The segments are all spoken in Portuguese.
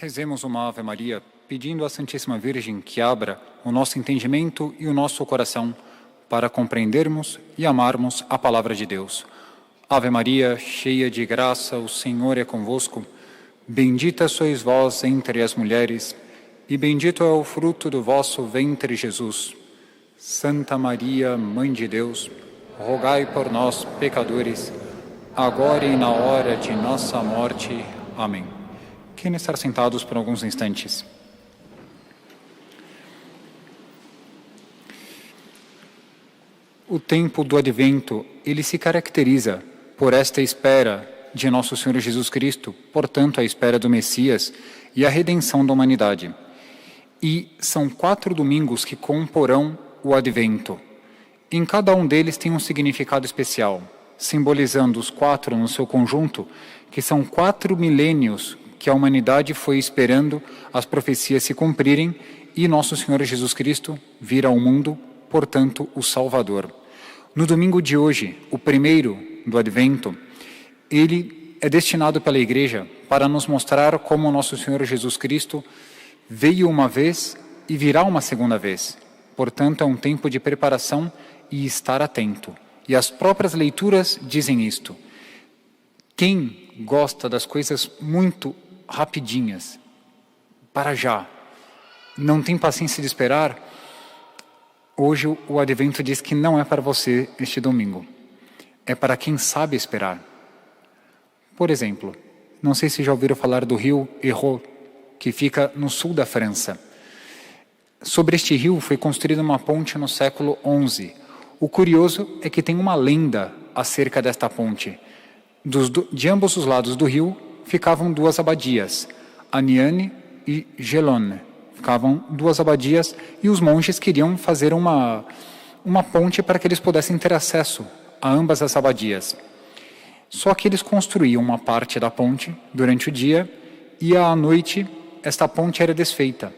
Rezemos uma Ave Maria, pedindo à Santíssima Virgem que abra o nosso entendimento e o nosso coração para compreendermos e amarmos a Palavra de Deus. Ave Maria, cheia de graça, o Senhor é convosco. Bendita sois vós entre as mulheres, e bendito é o fruto do vosso ventre, Jesus. Santa Maria, Mãe de Deus, rogai por nós, pecadores, agora e na hora de nossa morte. Amém. Querem estar sentados por alguns instantes. O tempo do Advento, ele se caracteriza por esta espera de nosso Senhor Jesus Cristo, portanto, a espera do Messias e a redenção da humanidade. E são 4 domingos que comporão o Advento. Em cada um deles tem um significado especial, simbolizando os 4 no seu conjunto, que são 4 milênios que a humanidade foi esperando as profecias se cumprirem e nosso Senhor Jesus Cristo vir ao mundo, portanto, o Salvador. No domingo de hoje, o primeiro do Advento, ele é destinado pela Igreja para nos mostrar como nosso Senhor Jesus Cristo veio uma vez e virá uma segunda vez. Portanto, é um tempo de preparação e estar atento. E as próprias leituras dizem isto. Quem gosta das coisas muito rapidinhas, para já, não tem paciência de esperar, hoje o Advento diz que não é para você este domingo. É para quem sabe esperar. Por exemplo, não sei se já ouviram falar do rio Hérault, que fica no sul da França. Sobre este rio foi construída uma ponte no século XI. O curioso é que tem uma lenda acerca desta ponte. De ambos os lados do rio ficavam 2 abadias, Aniane e Gelone. Ficavam 2 abadias e os monges queriam fazer uma ponte para que eles pudessem ter acesso a ambas as abadias. Só que eles construíam uma parte da ponte durante o dia e à noite esta ponte era desfeita.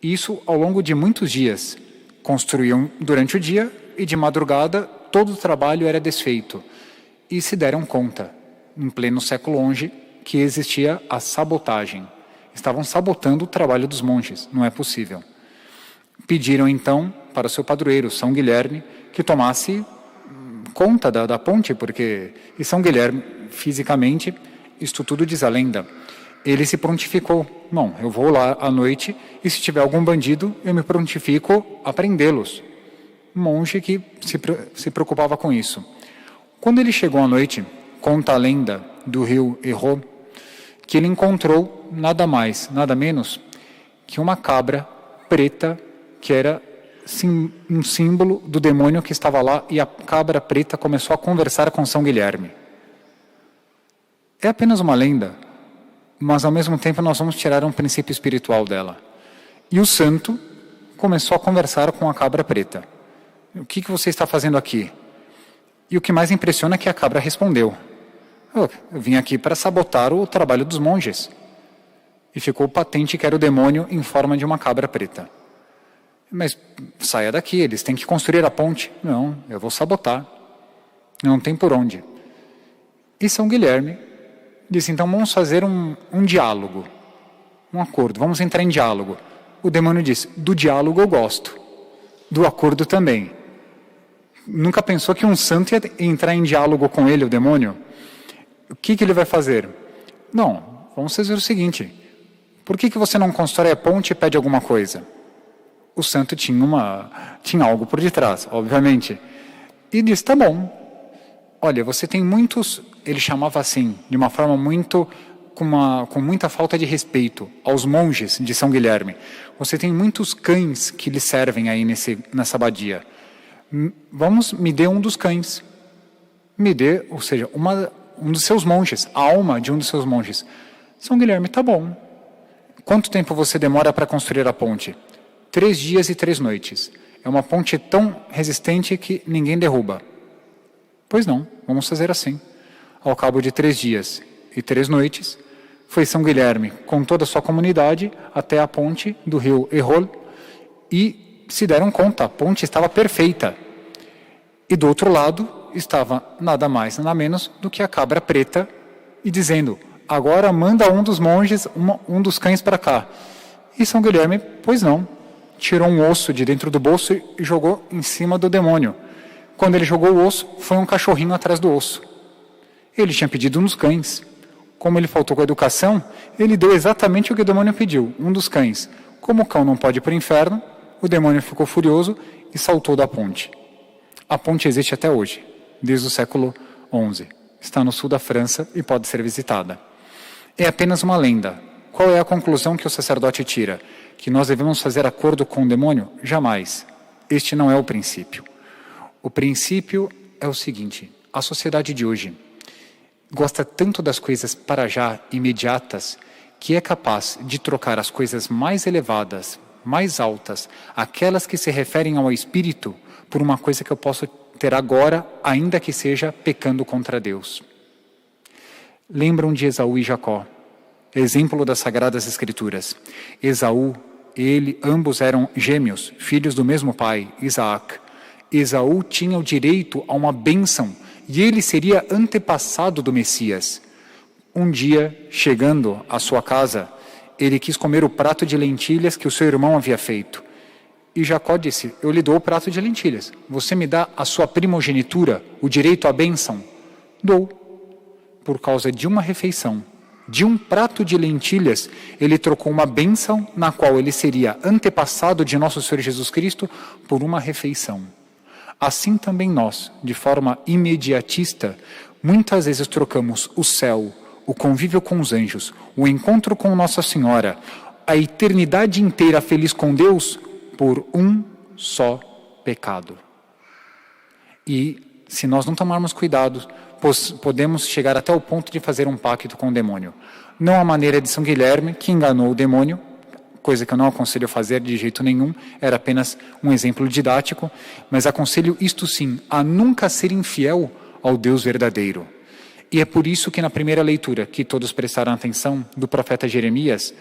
Isso ao longo de muitos dias. Construíam durante o dia e de madrugada todo o trabalho era desfeito. E se deram conta, em pleno século XI, que existia a sabotagem. Estavam sabotando o trabalho dos monges, não é possível. Pediram então para o seu padroeiro, São Guilherme, que tomasse conta da ponte, porque e São Guilherme, fisicamente, isto tudo diz a lenda, ele se prontificou. Não, eu vou lá à noite e se tiver algum bandido, eu me prontifico a prendê-los. Monge que se preocupava com isso. Quando ele chegou à noite, conta a lenda do rio Hérault, que ele encontrou nada mais, nada menos que uma cabra preta, que era um símbolo do demônio que estava lá, e a cabra preta começou a conversar com São Guilherme. É apenas uma lenda, mas ao mesmo tempo nós vamos tirar um princípio espiritual dela. E o santo começou a conversar com a cabra preta. O que você está fazendo aqui? E o que mais impressiona é que a cabra respondeu. Eu vim aqui para sabotar o trabalho dos monges. E ficou patente que era o demônio em forma de uma cabra preta. Mas saia daqui, eles têm que construir a ponte. Não, eu vou sabotar. Não tem por onde. E São Guilherme disse, então vamos fazer um diálogo, um acordo, vamos entrar em diálogo. O demônio disse, do diálogo eu gosto, do acordo também. Nunca pensou que um santo ia entrar em diálogo com ele, o demônio? O que ele vai fazer? Não, vamos fazer o seguinte, por que você não constrói a ponte e pede alguma coisa? O santo tinha algo por detrás, obviamente. E disse, tá bom, olha, você tem muitos, ele chamava assim, de uma forma com muita falta de respeito aos monges de São Guilherme. Você tem muitos cães que lhe servem aí nessa abadia. Me dê um dos cães. Me dê, ou seja, um dos seus monges, a alma de um dos seus monges. São Guilherme, tá bom. Quanto tempo você demora para construir a ponte? 3 dias e 3 noites. É uma ponte tão resistente que ninguém derruba. Pois não, vamos fazer assim. Ao cabo de 3 dias e 3 noites, foi São Guilherme com toda a sua comunidade até a ponte do rio Hérault e se deram conta, a ponte estava perfeita. E do outro lado estava nada mais, nada menos do que a cabra preta e dizendo, agora manda um dos monges, um dos cães para cá. E São Guilherme, pois não, tirou um osso de dentro do bolso e jogou em cima do demônio. Quando ele jogou o osso, foi um cachorrinho atrás do osso. Ele tinha pedido um dos cães. Como ele faltou com a educação, ele deu exatamente o que o demônio pediu, um dos cães. Como o cão não pode ir para o inferno, o demônio ficou furioso e saltou da ponte. A ponte existe até hoje, desde o século XI. Está no sul da França e pode ser visitada. É apenas uma lenda. Qual é a conclusão que o sacerdote tira? Que nós devemos fazer acordo com o demônio? Jamais. Este não é o princípio. O princípio é o seguinte: a sociedade de hoje gosta tanto das coisas para já, imediatas, que é capaz de trocar as coisas mais elevadas, mais altas, aquelas que se referem ao espírito, por uma coisa que eu posso ter agora, ainda que seja pecando contra Deus. Lembram de Esaú e Jacó, exemplo das Sagradas Escrituras. Esaú, ambos eram gêmeos, filhos do mesmo pai, Isaac. Esaú tinha o direito a uma bênção e ele seria antepassado do Messias. Um dia, chegando à sua casa, ele quis comer o prato de lentilhas que o seu irmão havia feito. E Jacó disse: eu lhe dou o prato de lentilhas. Você me dá a sua primogenitura, o direito à bênção? Dou. Por causa de uma refeição, de um prato de lentilhas, ele trocou uma bênção na qual ele seria antepassado de nosso Senhor Jesus Cristo por uma refeição. Assim também nós, de forma imediatista, muitas vezes trocamos o céu, o convívio com os anjos, o encontro com Nossa Senhora, a eternidade inteira feliz com Deus, por um só pecado. E se nós não tomarmos cuidado, podemos chegar até o ponto de fazer um pacto com o demônio. Não a maneira de São Guilherme, que enganou o demônio, coisa que eu não aconselho fazer de jeito nenhum, era apenas um exemplo didático, mas aconselho isto sim, a nunca ser infiel ao Deus verdadeiro. E é por isso que na primeira leitura, que todos prestaram atenção, do profeta Jeremias,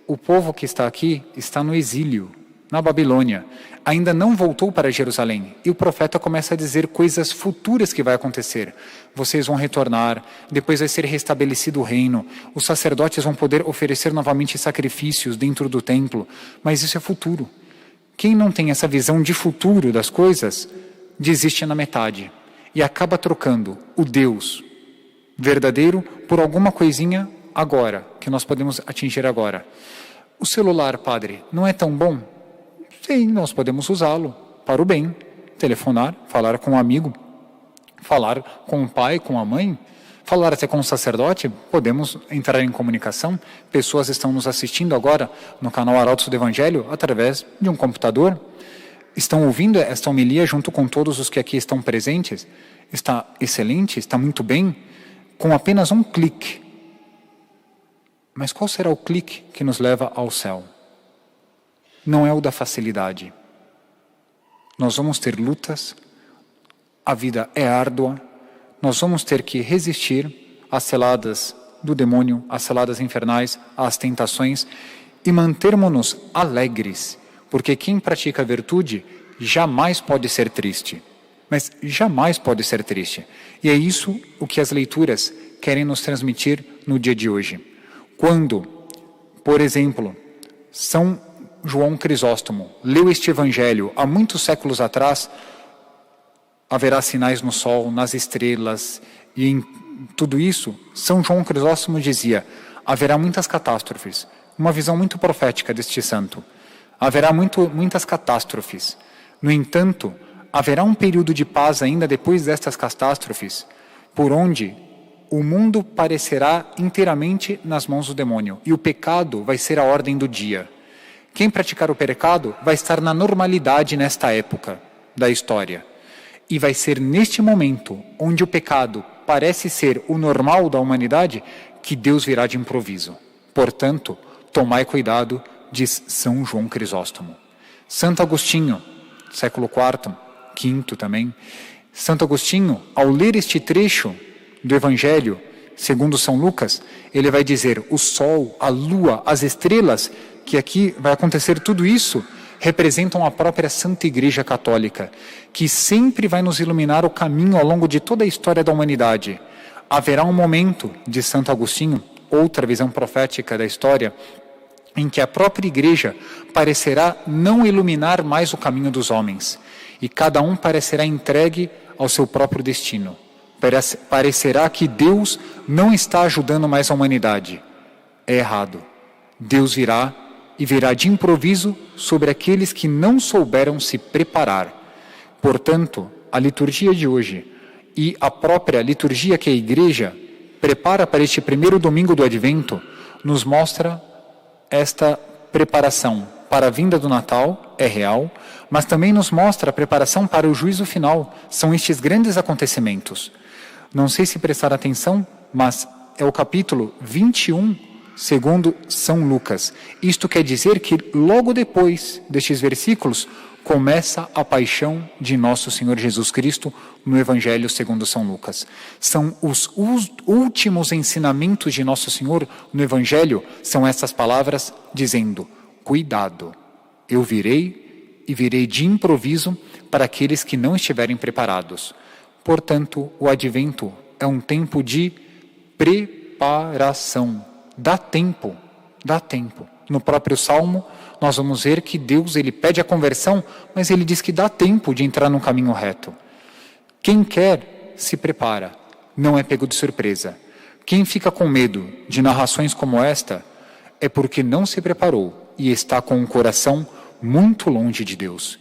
o povo que está aqui está no exílio, na Babilônia, ainda não voltou para Jerusalém. E o profeta começa a dizer coisas futuras que vai acontecer. Vocês vão retornar, depois vai ser restabelecido o reino, os sacerdotes vão poder oferecer novamente sacrifícios dentro do templo, mas isso é futuro. Quem não tem essa visão de futuro das coisas, desiste na metade e acaba trocando o Deus verdadeiro por alguma coisinha agora, que nós podemos atingir agora. O celular, padre, não é tão bom? Sim, nós podemos usá-lo para o bem, telefonar, falar com um amigo, falar com o pai, com a mãe, falar até com o sacerdote, podemos entrar em comunicação. Pessoas estão nos assistindo agora no canal Arautos do Evangelho através de um computador, estão ouvindo esta homilia junto com todos os que aqui estão presentes. Está excelente, está muito bem, com apenas um clique. Mas qual será o clique que nos leva ao céu? Não é o da facilidade. Nós vamos ter lutas, a vida é árdua, nós vamos ter que resistir às celadas do demônio, às celadas infernais, às tentações, e mantermos-nos alegres, porque quem pratica a virtude jamais pode ser triste, mas jamais pode ser triste. E é isso o que as leituras querem nos transmitir no dia de hoje. Quando, por exemplo, São João Crisóstomo leu este evangelho há muitos séculos atrás, haverá sinais no sol, nas estrelas, e em tudo isso, São João Crisóstomo dizia, haverá muitas catástrofes. Uma visão muito profética deste santo. Haverá muitas catástrofes. No entanto, haverá um período de paz ainda depois destas catástrofes, por onde o mundo parecerá inteiramente nas mãos do demônio, e o pecado vai ser a ordem do dia. Quem praticar o pecado vai estar na normalidade nesta época da história. E vai ser neste momento, onde o pecado parece ser o normal da humanidade, que Deus virá de improviso. Portanto, tomai cuidado, diz São João Crisóstomo. Santo Agostinho, século IV, V também. Santo Agostinho, ao ler este trecho do Evangelho, segundo São Lucas, ele vai dizer, o sol, a lua, as estrelas, que aqui vai acontecer tudo isso, representam a própria Santa Igreja Católica, que sempre vai nos iluminar o caminho ao longo de toda a história da humanidade. Haverá um momento, de Santo Agostinho, outra visão profética da história, em que a própria igreja parecerá não iluminar mais o caminho dos homens, e cada um parecerá entregue ao seu próprio destino. Parecerá que Deus não está ajudando mais a humanidade. É errado. Deus virá e virá de improviso sobre aqueles que não souberam se preparar. Portanto, a liturgia de hoje e a própria liturgia que a igreja prepara para este primeiro domingo do Advento nos mostra esta preparação para a vinda do Natal, é real, mas também nos mostra a preparação para o juízo final. São estes grandes acontecimentos. Não sei se prestar atenção, mas é o capítulo 21, segundo São Lucas. Isto quer dizer que logo depois destes versículos começa a paixão de nosso Senhor Jesus Cristo no Evangelho segundo São Lucas. São os últimos ensinamentos de nosso Senhor no Evangelho, são essas palavras dizendo: cuidado, eu virei e virei de improviso para aqueles que não estiverem preparados. Portanto, o Advento é um tempo de preparação. Dá tempo, dá tempo. No próprio Salmo, nós vamos ver que Deus ele pede a conversão, mas ele diz que dá tempo de entrar num caminho reto. Quem quer, se prepara, não é pego de surpresa. Quem fica com medo de narrações como esta, é porque não se preparou e está com o coração muito longe de Deus.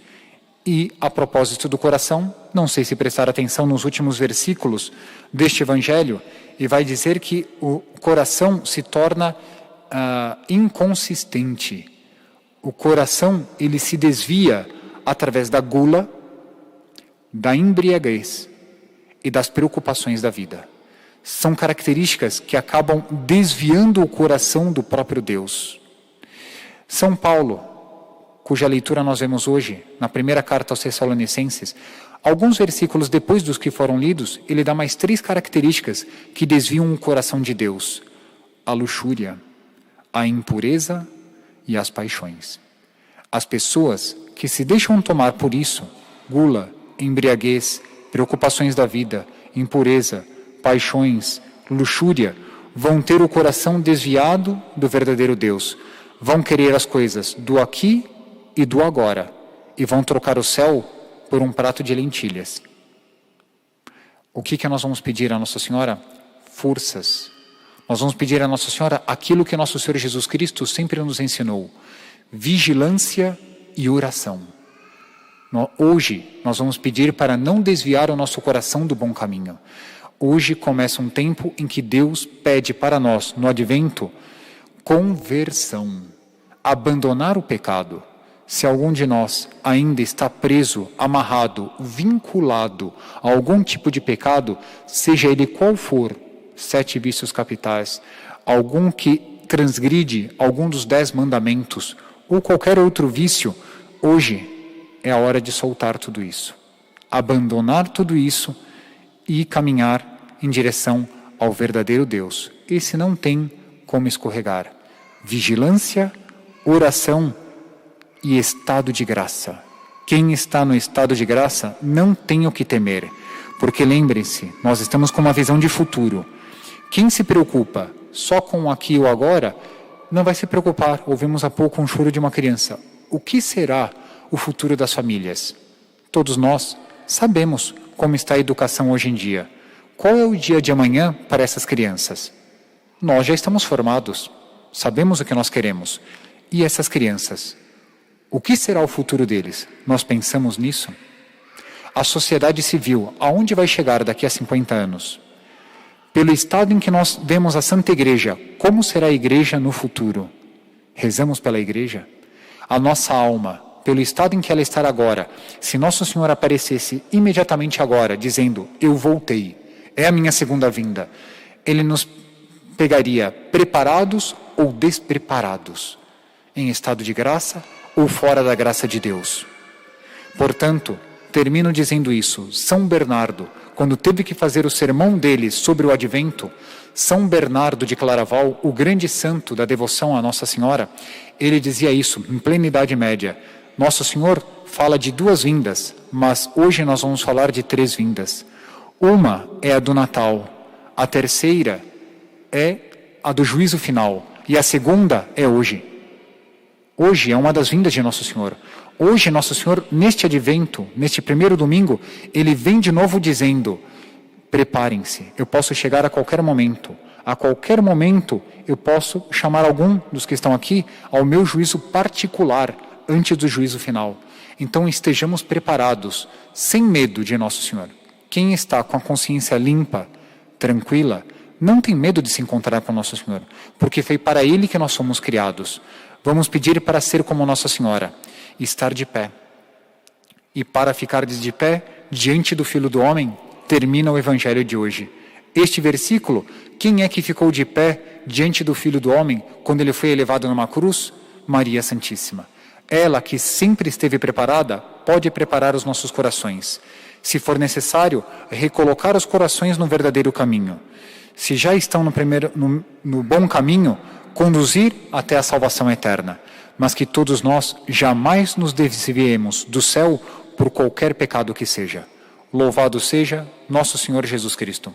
E, a propósito do coração, não sei se prestar atenção nos últimos versículos deste Evangelho, e vai dizer que o coração se torna inconsistente. O coração, ele se desvia através da gula, da embriaguez e das preocupações da vida. São características que acabam desviando o coração do próprio Deus. São Paulo, cuja leitura nós vemos hoje, na primeira carta aos Tessalonicenses, alguns versículos depois dos que foram lidos, ele dá mais 3 características que desviam o coração de Deus: a luxúria, a impureza e as paixões. As pessoas que se deixam tomar por isso, gula, embriaguez, preocupações da vida, impureza, paixões, luxúria, vão ter o coração desviado do verdadeiro Deus. Vão querer as coisas do aqui e do agora, e vão trocar o céu por um prato de lentilhas. O que nós vamos pedir a Nossa Senhora? Forças. Nós vamos pedir a Nossa Senhora aquilo que nosso Senhor Jesus Cristo sempre nos ensinou: vigilância e oração. Hoje nós vamos pedir para não desviar o nosso coração do bom caminho. Hoje começa um tempo em que Deus pede para nós, no Advento, conversão, abandonar o pecado. Se algum de nós ainda está preso, amarrado, vinculado a algum tipo de pecado, seja ele qual for, 7 vícios capitais, algum que transgride algum dos 10 mandamentos, ou qualquer outro vício, hoje é a hora de soltar tudo isso. Abandonar tudo isso e caminhar em direção ao verdadeiro Deus. Esse não tem como escorregar. Vigilância, oração e estado de graça. Quem está no estado de graça não tem o que temer, porque lembrem-se, nós estamos com uma visão de futuro. Quem se preocupa só com o aqui e o agora, não vai se preocupar. Ouvimos há pouco um choro de uma criança. O que será o futuro das famílias? Todos nós sabemos como está a educação hoje em dia. Qual é o dia de amanhã para essas crianças? Nós já estamos formados, sabemos o que nós queremos. E essas crianças? O que será o futuro deles? Nós pensamos nisso? A sociedade civil, aonde vai chegar daqui a 50 anos? Pelo estado em que nós vemos a Santa Igreja, como será a Igreja no futuro? Rezamos pela Igreja? A nossa alma, pelo estado em que ela está agora, se Nosso Senhor aparecesse imediatamente agora, dizendo: eu voltei, é a minha segunda vinda, Ele nos pegaria preparados ou despreparados, em estado de graça ou fora da graça de Deus. Portanto, termino dizendo isso. São Bernardo, quando teve que fazer o sermão dele sobre o Advento, São Bernardo de Claraval, o grande santo da devoção à Nossa Senhora, ele dizia isso, em plena Idade Média. Nosso Senhor fala de 2 vindas, mas hoje nós vamos falar de 3 vindas. Uma é a do Natal, a terceira é a do juízo final. E a segunda é hoje. Hoje é uma das vindas de Nosso Senhor. Hoje, Nosso Senhor, neste advento, neste primeiro domingo, Ele vem de novo dizendo: preparem-se, eu posso chegar a qualquer momento. A qualquer momento eu posso chamar algum dos que estão aqui ao meu juízo particular antes do juízo final. Então estejamos preparados, sem medo de Nosso Senhor. Quem está com a consciência limpa, tranquila, não tem medo de se encontrar com Nosso Senhor, porque foi para Ele que nós somos criados. Vamos pedir para ser como Nossa Senhora, estar de pé. E para ficar de pé, diante do Filho do Homem, termina o Evangelho de hoje. Este versículo, quem é que ficou de pé diante do Filho do Homem quando ele foi elevado numa cruz? Maria Santíssima. Ela, que sempre esteve preparada, pode preparar os nossos corações. Se for necessário, recolocar os corações no verdadeiro caminho. Se já estão no bom caminho, conduzir até a salvação eterna. Mas que todos nós jamais nos desviemos do céu por qualquer pecado que seja. Louvado seja Nosso Senhor Jesus Cristo.